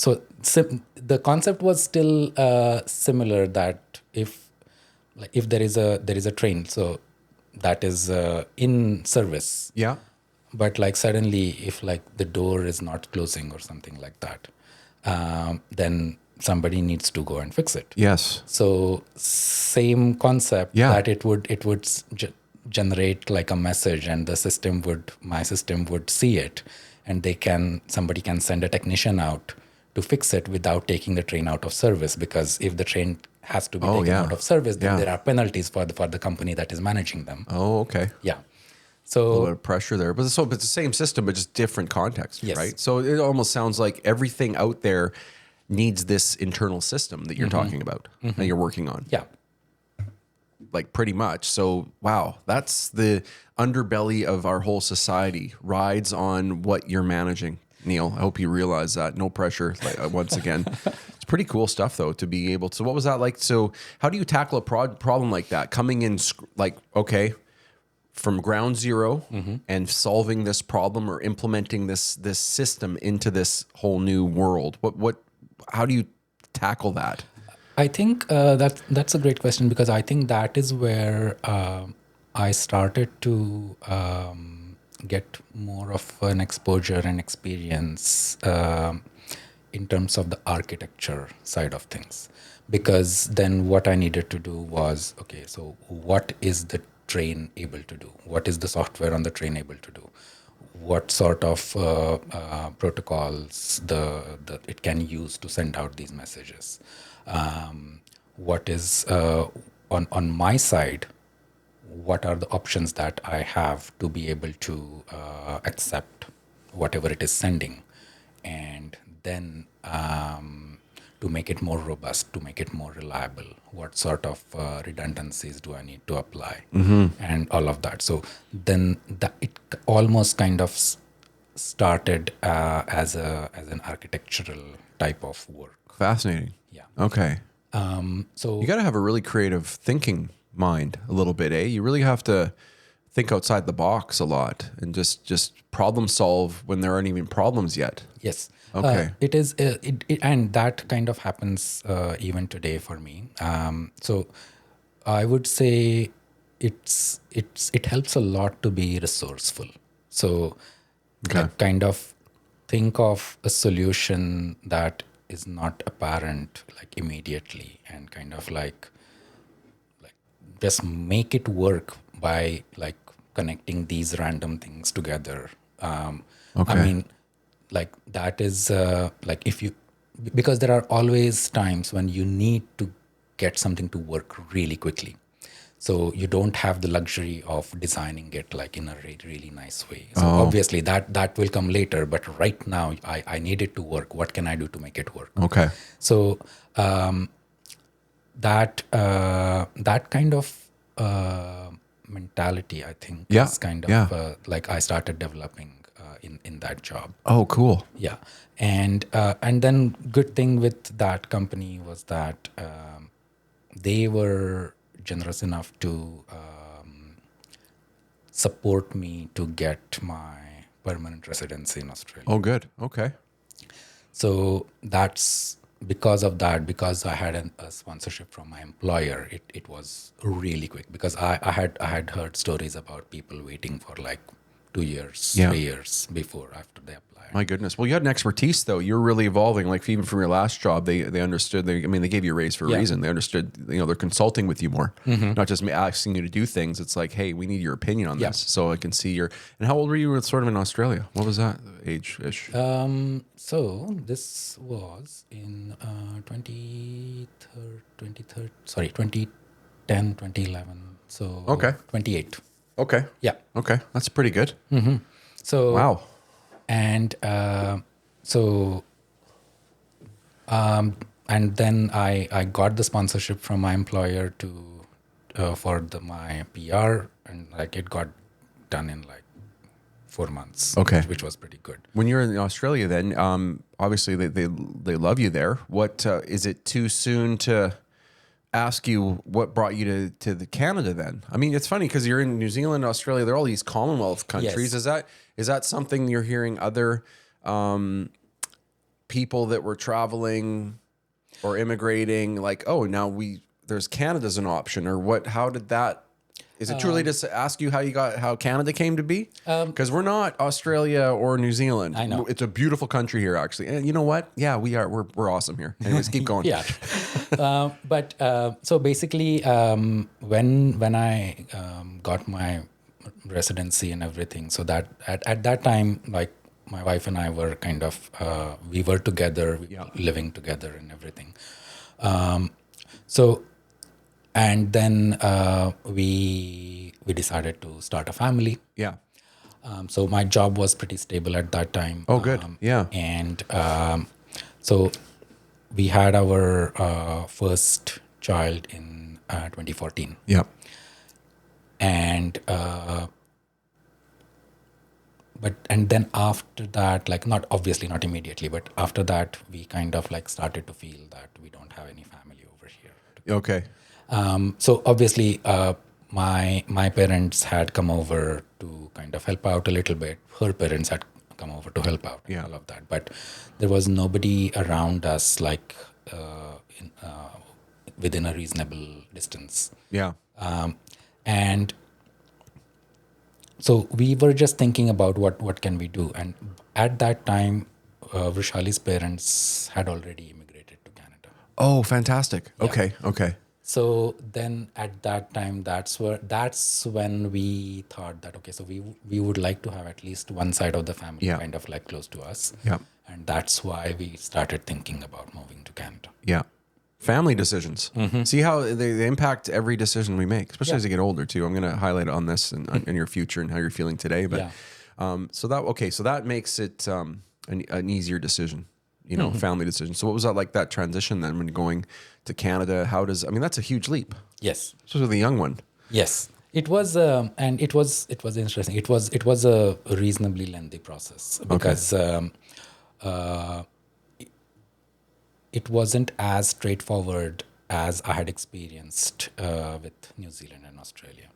the concept was still similar. That if there is a train, so that is in service, Yeah. but like suddenly if like the door is not closing or something like that, then somebody needs to go and fix it. Yes. So same concept, Yeah. that it would generate like a message, and my system would see it, and somebody can send a technician out to fix it without taking the train out of service, because if the train has to be taken yeah. out of service, then Yeah. there are penalties for the company that is managing them. Oh, okay. Yeah. A little bit So of pressure there, but it's the same system, but just different context, Yes. right? So it almost sounds like everything out there needs this internal system that you're talking about, that you're working on, yeah. like pretty much. So, wow, that's the underbelly of our whole society, rides on what you're managing. Neel, I hope you realize that. No pressure, like, once again. It's pretty cool stuff, though, to be able to. What was that like? So, how do you tackle a problem like that? Coming in, like, okay, from ground zero and solving this problem or implementing this system into this whole new world. How do you tackle that? I think that's a great question, because I think that is where I started to get more of an exposure and experience in terms of the architecture side of things. Because then what I needed to do was, okay, so what is the train able to do? What is the software on the train able to do? What sort of protocols it can use to send out these messages? What is on my side? What are the options that I have to be able to accept whatever it is sending, and then to make it more robust, to make it more reliable, what sort of redundancies do I need to apply, and all of that. So then it almost kind of started as an architectural type of work. Fascinating. Yeah. Okay. So You got to have a really creative thinking mind a little bit, eh? You really have to think outside the box a lot and just problem solve when there aren't even problems yet. yes. Okay. It is, and that kind of happens even today for me. So I would say it helps a lot to be resourceful. So like kind of think of a solution that is not apparent like immediately, and kind of like just make it work by like connecting these random things together. I mean, like that is like because there are always times when you need to get something to work really quickly. So you don't have the luxury of designing it like in a really nice way. So obviously that will come later, but right now I need it to work. What can I do to make it work? Okay. So that kind of mentality, I think, Yeah, is kind of yeah. like I started developing in that job. Oh, cool. Yeah, and then good thing with that company was that they were generous enough to support me to get my permanent residency in Australia. Oh, good. Okay. So that's because of that, because I had a sponsorship from my employer, it was really quick because I had heard stories about people waiting for like 2 years, Yeah. 3 years before after they apply. My goodness. Well, you had an expertise though. You're really evolving. Like even from your last job, they understood. They gave you a raise for a Yeah. reason. They understood. They're consulting with you more, not just asking you to do things. It's like, hey, we need your opinion on Yeah. this. So I can see your. And how old were you sort of in Australia? What was that age ish? So this was in 2010, 2011. So Okay. 28. Okay. Yeah. Okay, that's pretty good. So Wow. and and then I got the sponsorship from my employer to for my PR, and like it got done in like 4 months. Okay. which was pretty good. When you're in Australia, then obviously they love you there. What is it too soon to ask you what brought you to the Canada then? I mean, it's funny because you're in New Zealand, Australia. They're all these Commonwealth countries. Yes. Is that something you're hearing other people that were traveling or immigrating like, oh, now there's Canada's an option, or what? How did that? Is it truly just to ask you how Canada came to be? Because we're not Australia or New Zealand. I know. It's a beautiful country here, actually. And you know what? Yeah, we are. We're awesome here. Anyways, keep going. Yeah. But so basically, when I got my residency and everything, so that at that time, like my wife and I were kind of we were together, living together and everything. So and then we decided to start a family. Yeah. So my job was pretty stable at that time. Oh, good. Yeah. And so we had our first child in 2014. Yeah. And and then after that, like not obviously not immediately, but after that we kind of like started to feel that we don't have any family over here. Okay. So obviously, my parents had come over to kind of help out a little bit. Her parents had come over to help out, and all of that. But there was nobody around us, like within a reasonable distance. Yeah. And so we were just thinking about what can we do. And at that time, Vrishali's parents had already immigrated to Canada. Oh, fantastic. Okay. Okay. So then at that time, that's when we thought that, okay, so we would like to have at least one side of the family kind of like close to us. Yeah. And that's why we started thinking about moving to Canada. Yeah. Family decisions. See how they impact every decision we make, especially as you get older too. I'm going to highlight on this and in your future and how you're feeling today. But so that makes it an easier decision, family decision. So what was that like, that transition then when going to Canada? That's a huge leap. Yes. Especially with a young one. Yes. It was, and it was interesting. It was a reasonably lengthy process because it wasn't as straightforward as I had experienced with New Zealand and Australia.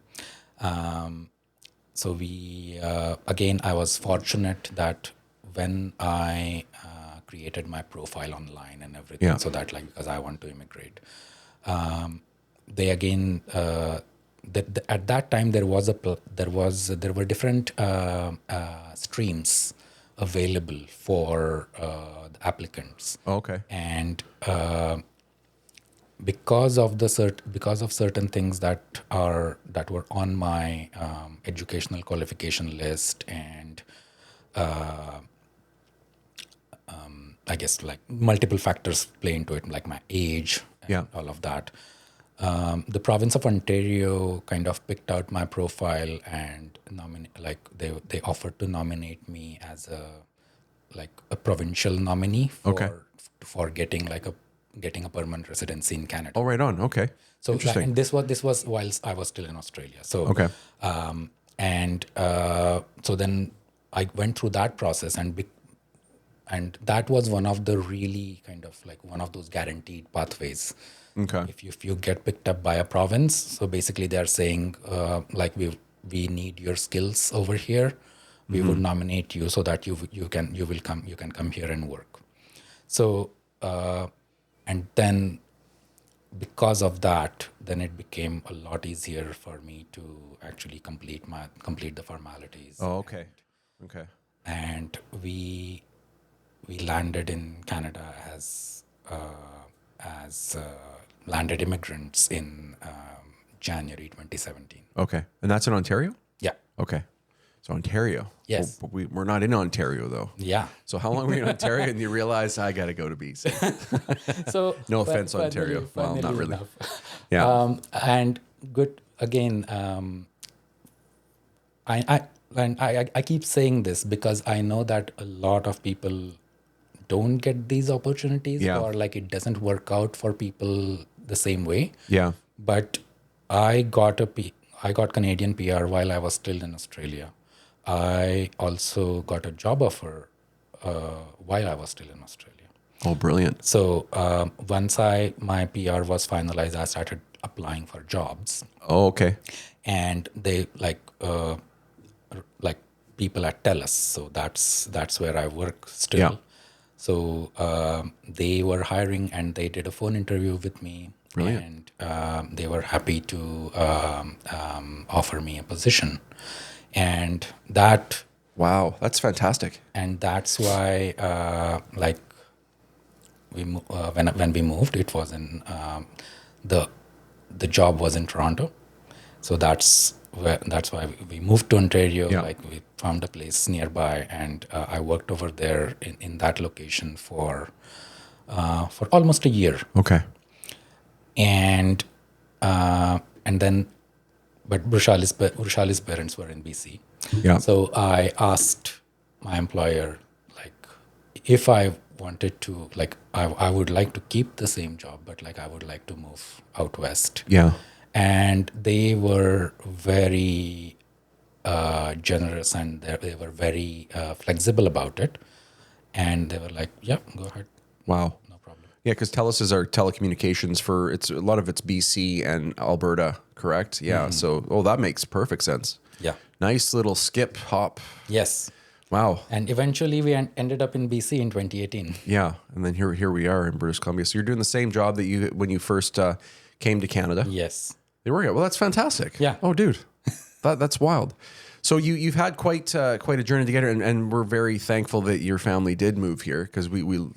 So we, again, I was fortunate that when I created my profile online and everything, so that like, because I want to immigrate, they again, at that time there were different streams available for the applicants. Okay. And because of certain things that were on my educational qualification list, and I guess like multiple factors play into it, like my age and all of that. The province of Ontario kind of picked out my profile and they offered to nominate me as a provincial nominee for getting a permanent residency in Canada. Oh, right on. Okay. So Interesting. and this was whilst I was still in Australia. So Okay. So then I went through that process, and that was one of the really kind of like one of those guaranteed pathways. Okay. If you get picked up by a province, so basically they're saying we need your skills over here. We would nominate you so that you can come here and work. So and then because of that, then it became a lot easier for me to actually complete the formalities. Oh, okay. Okay. And we landed in Canada as landed immigrants in January 2017. Okay. And that's in Ontario? Yeah. Okay. So Ontario. Yes. Well, we're not in Ontario though. Yeah. So how long were you in Ontario and you realized I got to go to BC? So No offense, Ontario. Well, not funnily really. enough. Yeah. And good again. I keep saying this because I know that a lot of people don't get these opportunities, Yeah. or like it doesn't work out for people the same way. Yeah. But I got Canadian PR while I was still in Australia. I also got a job offer while I was still in Australia. Oh, brilliant. So once my PR was finalized, I started applying for jobs, Oh, okay. and they like people at Telus. So that's where I work still. Yeah. So they were hiring, and they did a phone interview with me. Brilliant. And they were happy to offer me a position, and that Wow. That's fantastic. and that's why when we moved, it was in the job was in Toronto, so that's why we moved to Ontario. Yeah. Like we found a place nearby, and I worked over there in that location for almost a year. Okay. And then, but Brushali's parents were in BC. Yeah. So I asked my employer, like, if I wanted to, like, I would like to keep the same job, but like I would like to move out west. Yeah. And they were very generous, and they were very flexible about it. And they were like, yeah, go ahead. Wow. No problem. Yeah, because Telus is our telecommunications for it's a lot of it's BC and Alberta, correct? Yeah. So, that makes perfect sense. Yeah. Nice little skip hop. Yes. Wow. And eventually we ended up in BC in 2018. Yeah, and then here we are in British Columbia. So you're doing the same job that you when you first came to Canada. Yes. They were. Well, that's fantastic. Yeah. Oh, dude, that's wild. So you've had quite a journey together, and we're very thankful that your family did move here because we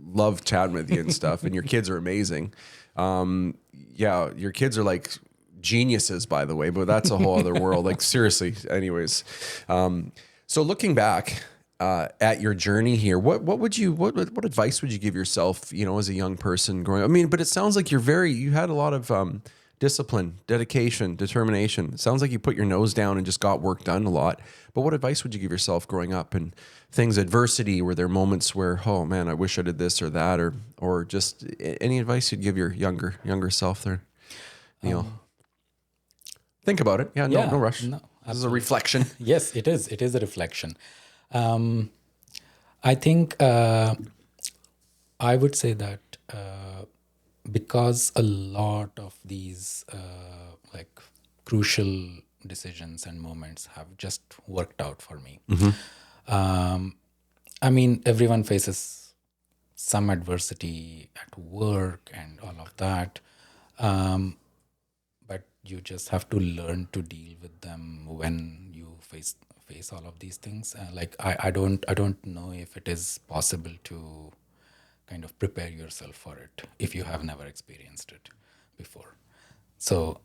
love chatting with you and stuff, and your kids are amazing. Yeah, your kids are like geniuses, by the way, but that's a whole other world. Like seriously. Anyways, so looking back at your journey here, what advice would you give yourself, as a young person growing up? I mean, but it sounds like you had a lot of discipline, dedication, determination. It sounds like you put your nose down and just got work done a lot. But what advice would you give yourself growing up and things, adversity? Were there moments where, oh man, I wish I did this or that, or just any advice you'd give your younger self there, Neel? Think about it. Yeah, no rush. No, this is a reflection. Yes, it is. It is a reflection. I think I would say that because a lot of these like crucial decisions and moments have just worked out for me. I mean, everyone faces some adversity at work and all of that. But you just have to learn to deal with them when you face all of these things. Like I don't know if it is possible to kind of prepare yourself for it if you have never experienced it before. So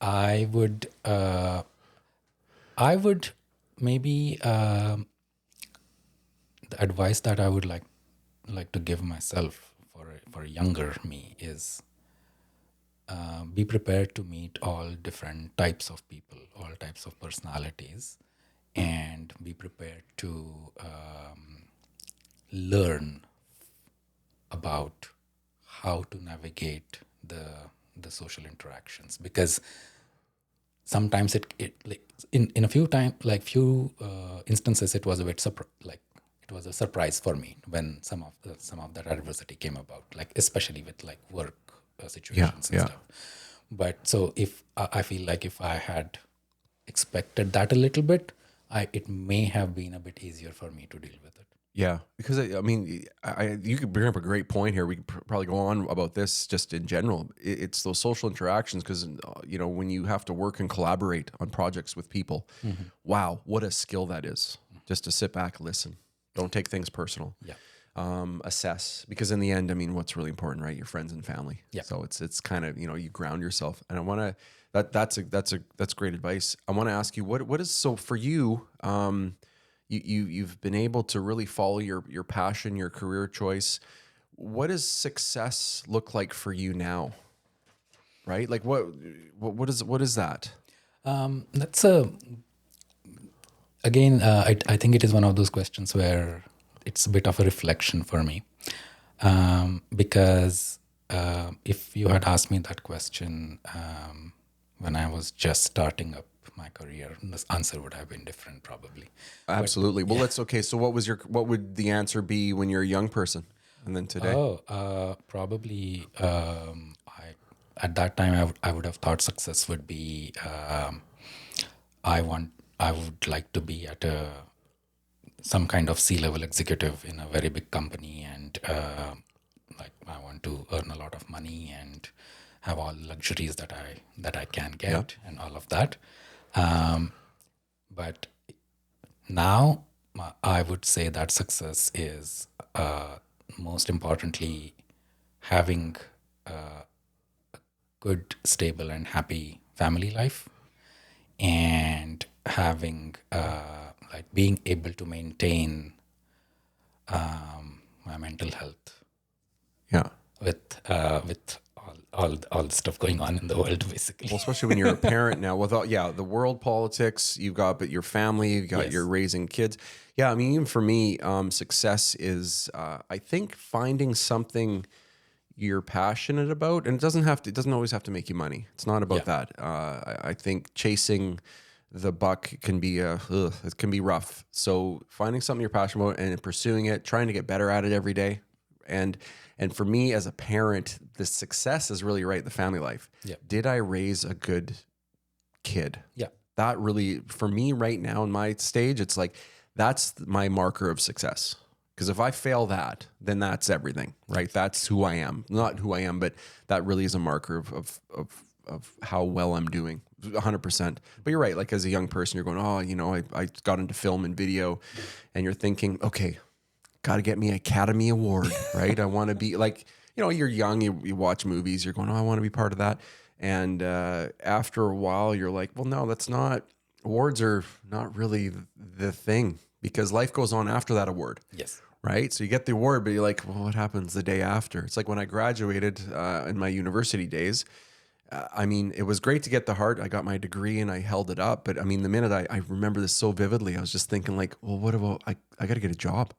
I would maybe the advice that I would like to give myself for a younger me is be prepared to meet all different types of people, all types of personalities, and be prepared to learn about how to navigate the social interactions, because sometimes it like in a few instances it was a bit it was a surprise for me when some of that adversity came about, like especially with like work situations and stuff. But so if I feel like if I had expected that a little bit, it may have been a bit easier for me to deal with it. Yeah, because I mean, you could bring up a great point here. We could probably go on about this just in general. It's those social interactions because, when you have to work and collaborate on projects with people, wow, what a skill that is. Just to sit back, listen, don't take things personal. Yeah. Assess, because in the end, I mean, what's really important, right? Your friends and family. Yeah. So it's kind of, you ground yourself. And I want to, that's great advice. I want to ask you, what is, so for you, you've been able to really follow your passion, your career choice. What does success look like for you now? Right? Like what is that? That's again, I think it is one of those questions where it's a bit of a reflection for me. Because if you had asked me that question when I was just starting up my career, the answer would have been different probably. Absolutely. Well, so what would the answer be when you're a young person and then today? Probably at that time I would have thought success would be I would like to be at some kind of C-level executive in a very big company, and like I want to earn a lot of money and have all the luxuries that I can get and all of that. But now I would say that success is most importantly having a good, stable, and happy family life, and having like being able to maintain my mental health. Yeah. With all the stuff going on in the world, basically. Well, especially when you're a parent now, with the world politics you've got, but your family, you've got, you're raising kids. Yeah, I mean, even for me, success is, I think, finding something you're passionate about, and it doesn't always have to make you money. It's not about that. I think chasing the buck can be it can be rough. So finding something you're passionate about and pursuing it, trying to get better at it every day, and for me as a parent, the success is really the family life. Yeah. Did I raise a good kid? Yeah. That really, for me right now in my stage, it's like, that's my marker of success. Because if I fail that, then that's everything, right? That's who I am. Not who I am, but that really is a marker of how well I'm doing, 100%. But you're right. Like as a young person, you're going, I got into film and video, and you're thinking, okay, got to get me an Academy Award, right? I want to be like, you're young, you watch movies, you're going, I want to be part of that. And after a while, you're like, well, no, that's not, awards are not really the thing, because life goes on after that award. Yes. Right? So you get the award, but you're like, well, what happens the day after? It's like when I graduated in my university days, I mean, it was great to get I got my degree and I held it up. But I mean, the minute I remember this so vividly, I was just thinking like, well, what about, I got to get a job.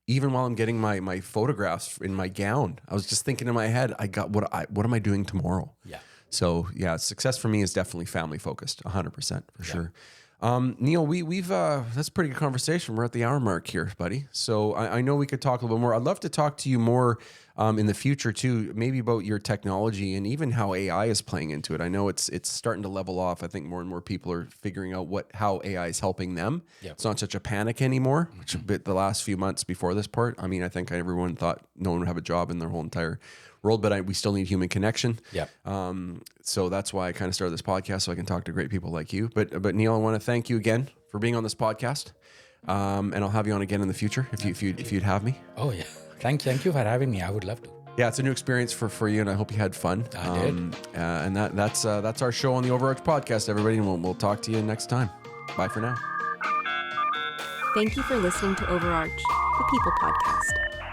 Even while I'm getting my photographs in my gown, I was just thinking in my head, what am I doing tomorrow? Yeah. So yeah, success for me is definitely family focused, 100% for sure. Neel, we've that's a pretty good conversation. We're at the hour mark here, buddy. So I know we could talk a little bit more. I'd love to talk to you more in the future too, maybe about your technology and even how AI is playing into it. I know it's starting to level off. I think more and more people are figuring out how AI is helping them. Yep. It's not such a panic anymore, which a bit the last few months before this part. I mean, I think everyone thought no one would have a job in their whole entire world, but we still need human connection. Yeah. So that's why I kind of started this podcast, so I can talk to great people like you. But Neel, I want to thank you again for being on this podcast, and I'll have you on again in the future if you'd have me. Oh yeah, thank you for having me. I would love to. Yeah, it's a new experience for you, and I hope you had fun. I did. And that's our show on the OverArch podcast, everybody, and we'll talk to you next time. Bye for now. Thank you for listening to OverArch, the People Podcast.